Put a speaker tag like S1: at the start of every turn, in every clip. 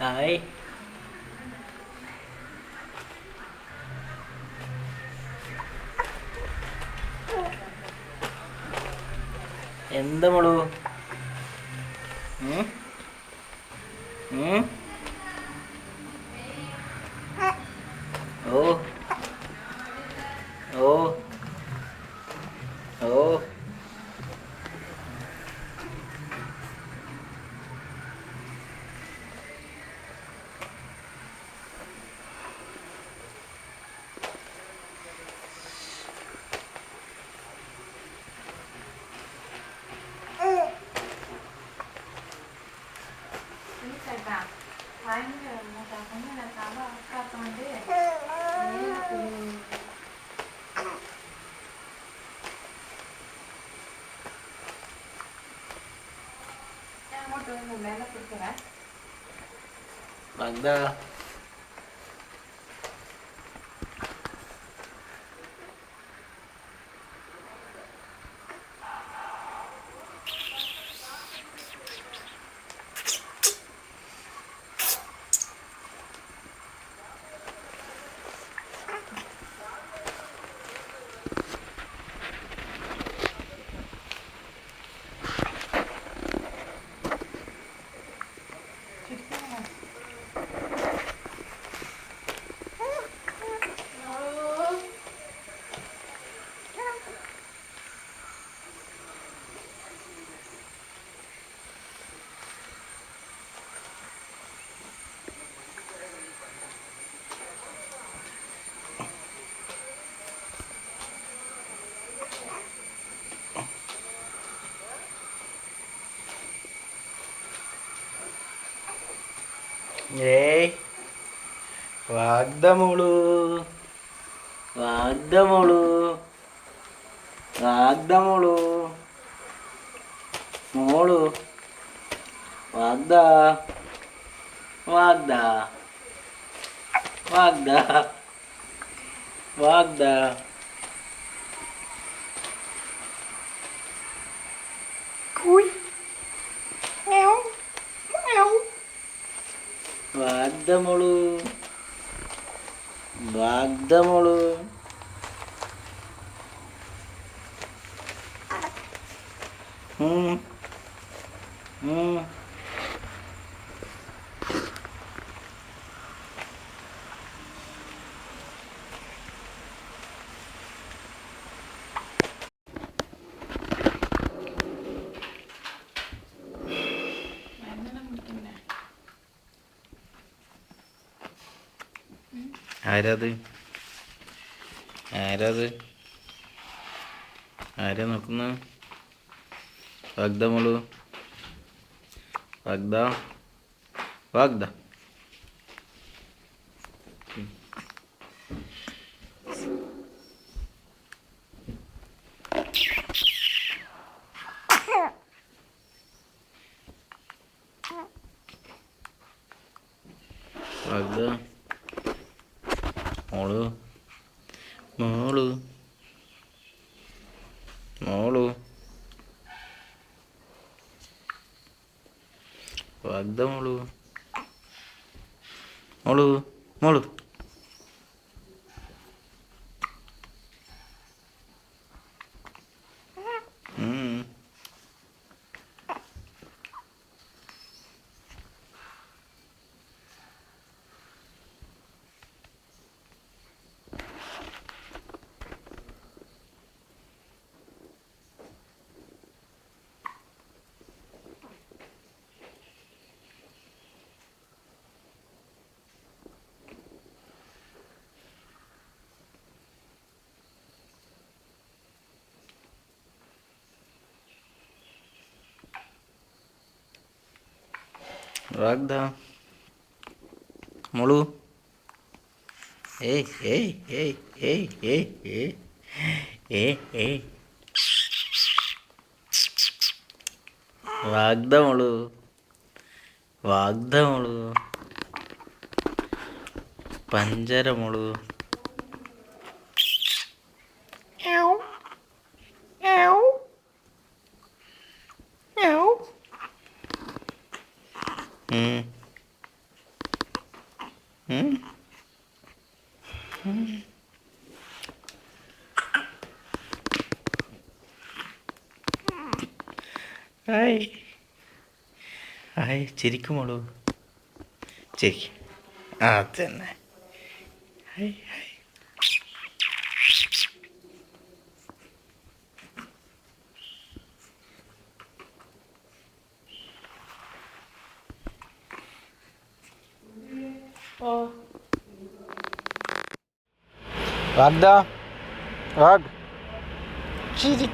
S1: Hi. എന്താ മോളു? ഓ ഓ ഓ എന്താ ഏയ് വാഗ്ദമോളൂ, വാഗ്ദമോളൂ, വാഗ്ദമോളൂ, മോളു വാഗ്ദ, വാഗ്ദ, വാഗ്ദ, വാഗ്ദ. വാഗ്ദമോളൂ, വാഗ്ദമോളൂ. ആരാത്? ആരാത്? ആരാ നോക്കുന്ന? വാഗ്ദ മോളു, വാഗ്ദ, വാഗ്ദ. വാഗ്ദ മോളു, മോളു, മോളു, വാഗ്ദ മോളു, മോളു, മോളു. വാഗ്ദ മോളു. ഏയ് ഏയ് ഏയ് ഏയ് ഏയ് ഏയ് ഏയ് ഏയ്. വാഗ്ദ മോളു, വാഗ്ദ മോളു, പഞ്ചര മോളു. ഹായ് ഹായ് ചിരിക്കുമോളൂ ചിരി തന്നെ hi hi
S2: Ragda, Rag, Chirik,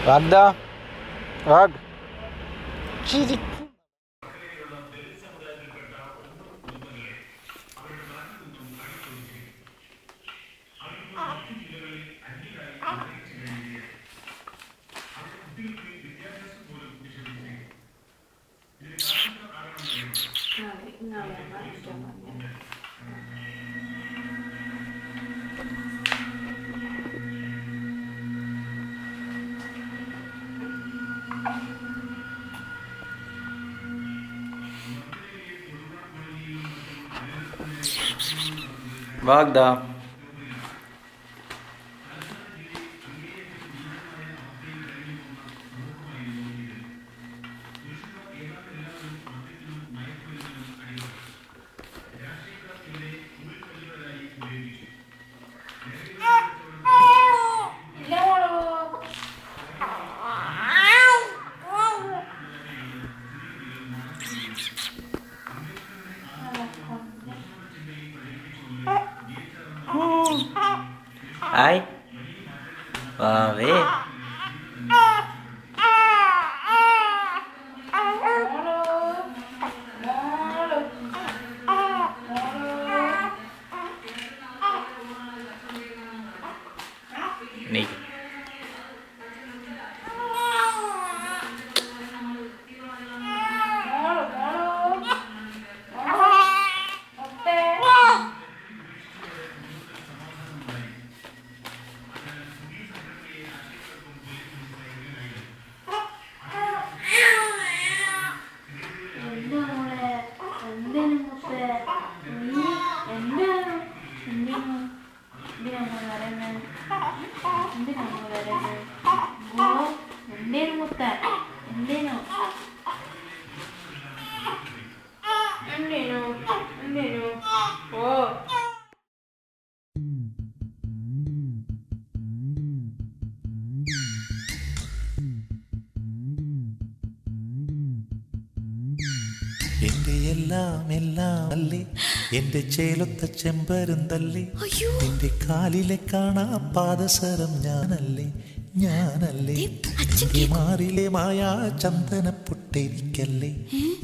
S2: Ragda, Rag, Chirik.
S1: വാഗ്ദാ ഹായ് വാവേ നീ
S3: എന്റെ എല്ലാം എല്ലാം അല്ലേ എന്റെ ചേലൊത്ത ചെമ്പരുന്തല്ലേ എന്റെ കാലിലെ കാണാ പാദസരം ഞാനല്ലേ ഞാനല്ലേ എന്റെ മാറിലെ മായാ ചന്ദന പൊട്ടെനിക്കല്ലേ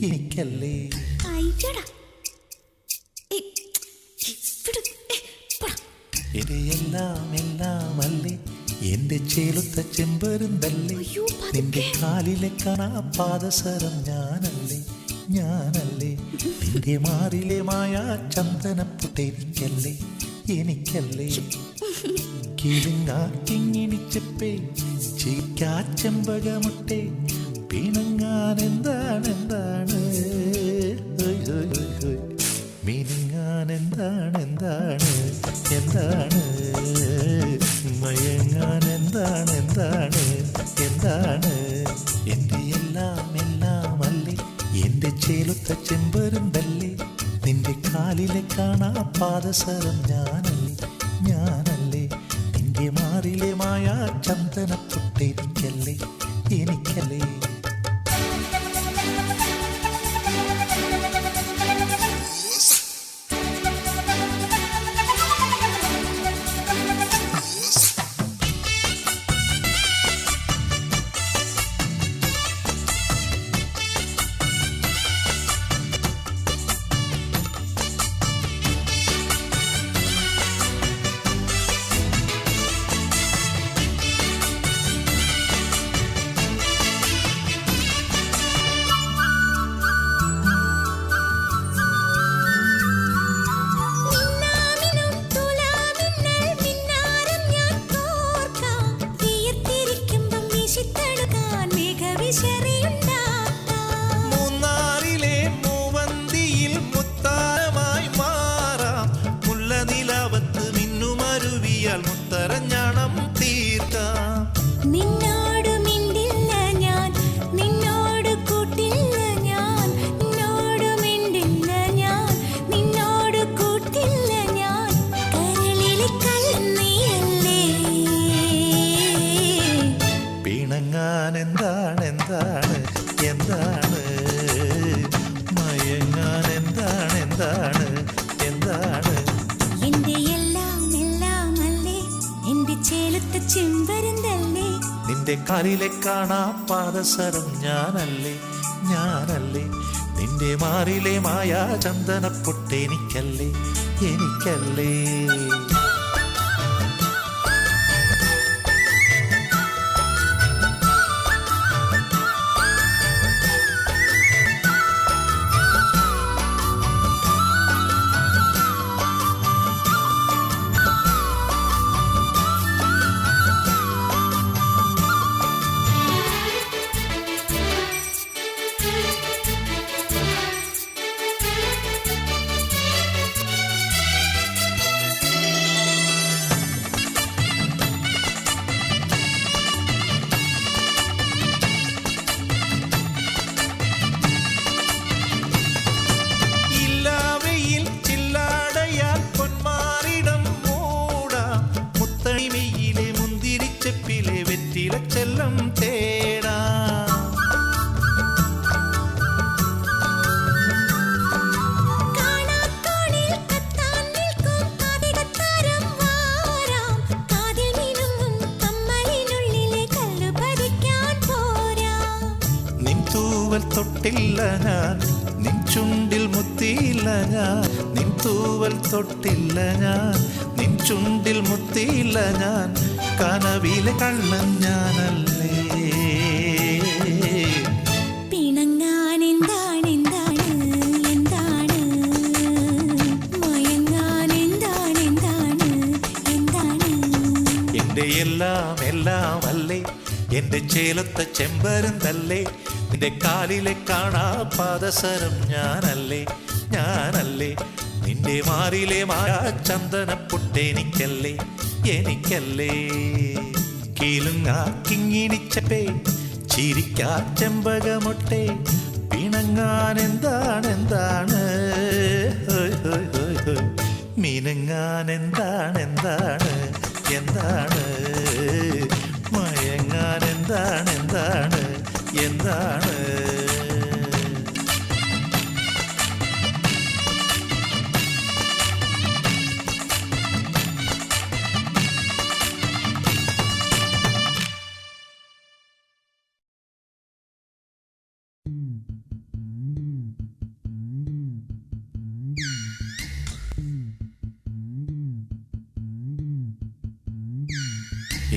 S3: എനിക്കല്ലേ എന്റെ എല്ലാം എല്ലാം അല്ലേ എന്റെ ചേലൊത്ത ചെമ്പരുന്തല്ലേ നിന്റെ കാലിലെ കാണാ പാദസരം ഞാനല്ലേ ഞാനല്ലേ നിന്റെ മാറിലെ മായാ ചന്ദനപ്പൊട്ടെനിക്കല്ലേ എനിക്കല്ലേ കിളിങ്ങാക്കിങ്ങിണിച്ചപ്പേ ചീക്കാച്ചെമ്പകമുട്ടെ പിണങ്ങാൻ എന്താണ് മിനിങ്ങാൻ എന്താണ് മയങ്ങാൻ എന്താണ് എന്റെ എല്ലാം എല്ലാം അല്ലേ എന്റെ ചേലൊത്ത ചെമ്പരുന്തല്ലേ നിന്റെ കാലിലെ കാണാ പാദസരം ഞാനല്ലേ നിന്റെ മാറിലെ മായാ ചന്ദന പൊട്ടെനിക്കല്ലേ എനിക്കല്ലേ
S4: നിന്നോട് മിണ്ടില്ല ഞാൻ
S3: മയങ്ങാൻ എന്താണ് എന്താണ് എന്താണ് മയങ്ങാൻ എന്താണ് എന്താണ് എന്താണ്
S4: എന്റെ എല്ലാം എല്ലാം അല്ലേ എന്റെ ചേലത്തെ ചെമ്പരുന്തല്ലേ
S3: നിന്റെ കാലിലെ കാണാ പാദസരം ഞാനല്ലേ ഞാനല്ലേ നിന്റെ മാറിലെ മായാ ചന്ദനപ്പൊട്ടെനിക്കല്ലേ എനിക്കല്ലേ ചെല്ലം തേടാ നിൻ തൂവൽ തൊട്ടില്ല ഞാൻ നിൻ ചുണ്ടിൽ മുത്തിയില്ല ഞാൻ നിൻ തൂവൽ തൊട്ടില്ല ഞാൻ നിൻ ചുണ്ടിൽ മുത്തിയില്ല ഞാൻ കനവിലെ കള്ളൻ ഞാനല്ലേ
S4: പിണങ്ങാൻ എന്താണ് എന്താണ് എന്താണ് മയങ്ങാൻ എന്താണ് എന്താണ് എന്താണ്
S3: എന്റെ എല്ലാം എല്ലാം അല്ലേ എന്റെ ചേലത്തെ ചെമ്പരുന്തല്ലേ നിന്റെ കാലിലെ കാണാ പാദസരം ഞാനല്ലേ ഞാനല്ലേ നിന്റെ മാറിലെ മായാ ചന്ദനപ്പൊട്ടെനിക്കല്ലേ എനിക്കല്ലേ കീലുങ്ങാ കിങ്ങിണിച്ചപ്പേ ചിരിക്കാ ചെമ്പകമൊട്ടെ പിണങ്ങാൻ എന്താണ് എന്താണ് മിനുങ്ങാൻ എന്താണ് എന്താണ് എന്താണ് മയങ്ങാൻ എന്താണ് എന്താണ് എന്താണ്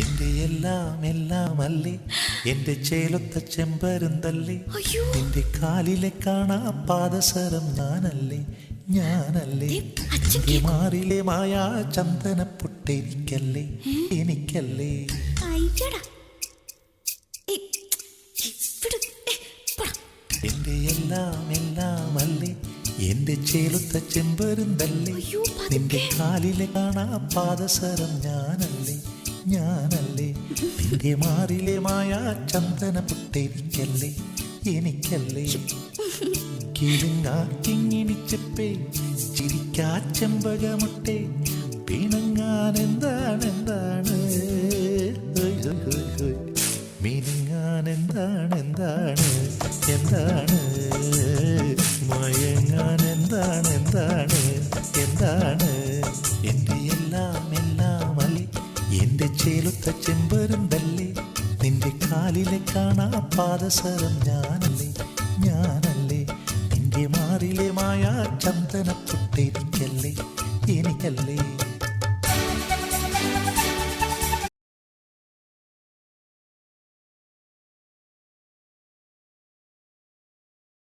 S3: എന്റെ എല്ലാം എല്ലാം അല്ലേ എന്റെ ചേലത്തെ ചെമ്പരുന്തല്ലേ നിന്റെ കാലിലെ കാണാ പാദസരം ഞാനല്ലേ ഞാനല്ലേ നിന്റെ മാറിലെ മായാ ചന്ദനപ്പൊട്ടെനിക്കല്ലേ എനിക്കല്ലേ എന്റെ എല്ലാം എല്ലാം അല്ലേ എന്റെ ചേലത്തെ ചെമ്പരുന്തല്ലേ നിന്റെ കാലിലെ കാണാ പാദസരം ഞാനല്ലേ ഞാനല്ലേ നിന്റെ മാറിലെ മായാ ചന്ദനപ്പൊട്ടെനിക്കല്ലേ എനിക്കല്ലേ കിളുങ്ങാ കിങ്ങിണിച്ചപ്പേ ചിരിക്കാ ചെമ്പകമൊട്ടെ പിണങ്ങാൻ എന്താണ് എന്താണ് മിനുങ്ങാൻ എന്താണ് എന്താണ് എന്താണ് മയങ്ങാൻ എന്താണ് എന്താണ് എന്താണ് എന്റെ എല്ലാം എല്ലാം അല്ലേ എന്റെ ചേലത്തെ ചെമ്പരുന്തല്ലേ നിന്റെ കാലിലെ കാണാ പാദസരം ഞാനല്ലേ ഞാനല്ലേ നിന്റെ മാറിലെ മായാ ചന്ദനപ്പൊട്ടെനിക്കല്ലേ എനിക്കല്ലേ